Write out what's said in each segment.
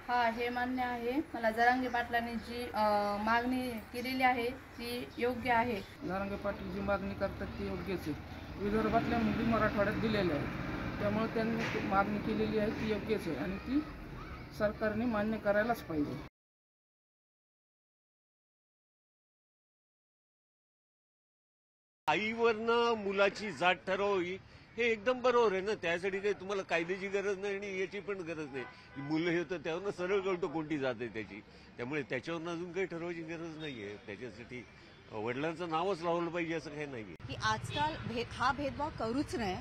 हा, हे मान्य आहे. मला जरांगे पाटलांनी जी मागणी केलेली आहे ती योग्य आहे. जरांगे पाटील जी मागणी करतात ती योग्यच आहे. विदर्भातल्या मुली मराठवाड्यात दिलेल्या आहेत, त्यामुळे त्यांनी ती मागणी केलेली आहे ती योग्यच आहे आणि ती सरकारने मान्य करायलाच पाहिजे. आईवरनं मुलाची जात ठरवावी हे एकदम बरोबर आहे ना. त्यासाठी काही तुम्हाला कायद्याची गरज नाही आणि याची पण गरज नाही. मुलं हे तर त्यावरनं सरळ कळतं कोणती जात आहे त्याची. त्यामुळे त्याच्यावरनं अजून काही ठरवायची गरज नाहीये. त्याच्यासाठी वडिलांचं नावच लावलं पाहिजे असं काही नाहीये की आजकाल हा भेदभाव करूच नये.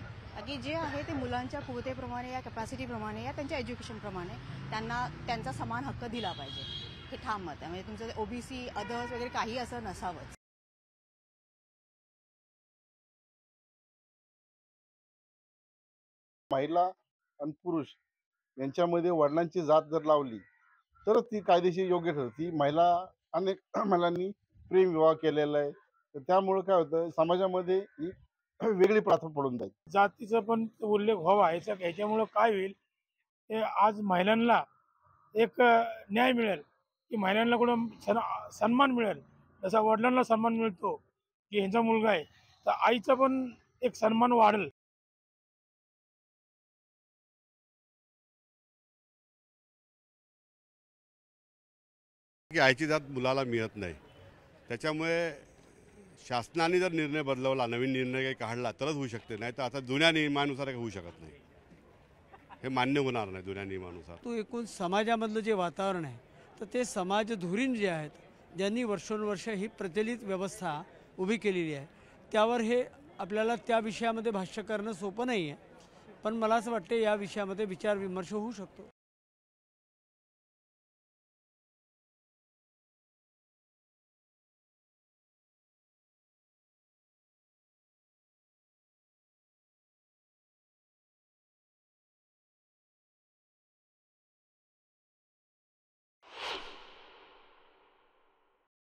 की जे आहे ते मुलांच्या कुवतेप्रमाणे या कॅपॅसिटीप्रमाणे या त्यांच्या एज्युकेशनप्रमाणे त्यांना त्यांचा समान हक्क दिला पाहिजे. हे ठाम मत आहे. म्हणजे तुमचं ओबीसी अदर्स वगैरे काही असं नसावंच. महिला आणि पुरुष यांच्यामध्ये वडिलांची जात जर लावली तरच ती कायदेशीर योग्य ठरते. महिला अनेक महिलांनी प्रेम विवाह केलेला आहे, तर त्यामुळे काय होतं समाजामध्ये ही वेगळी प्रथा पडून जाईल. जातीचा पण उल्लेख व्हावा ह्याच्यामुळं काय होईल, ते आज महिलांना एक न्याय मिळेल की महिलांना कुठं सन्मान मिळेल. जसा वडिलांना सन्मान मिळतो की ह्यांचा मुलगा आहे, तर आईचा पण एक सन्मान वाढेल. की आईची जात मुलाला मिळत नाही. त्याच्यामुळे शासनाने जर निर्णय बदलवला, नवीन निर्णय काही काढला तरच होऊ शकते, नाही तर आता जुन्या नियमानुसार काही होऊ शकत नाही. हे मान्य होणार नाही जुन्या नियमानुसार. तो एकूण समाजामधलं जे वातावरण आहे तर ते समाजधुरीण जे आहेत, ज्यांनी वर्षोनवर्ष ही प्रचलित व्यवस्था उभी केलेली आहे, त्यावर हे आपल्याला त्या विषयामध्ये भाष्य करणं सोपं नाही आहे. पण मला असं वाटतं या विषयामध्ये विचार विमर्श होऊ शकतो.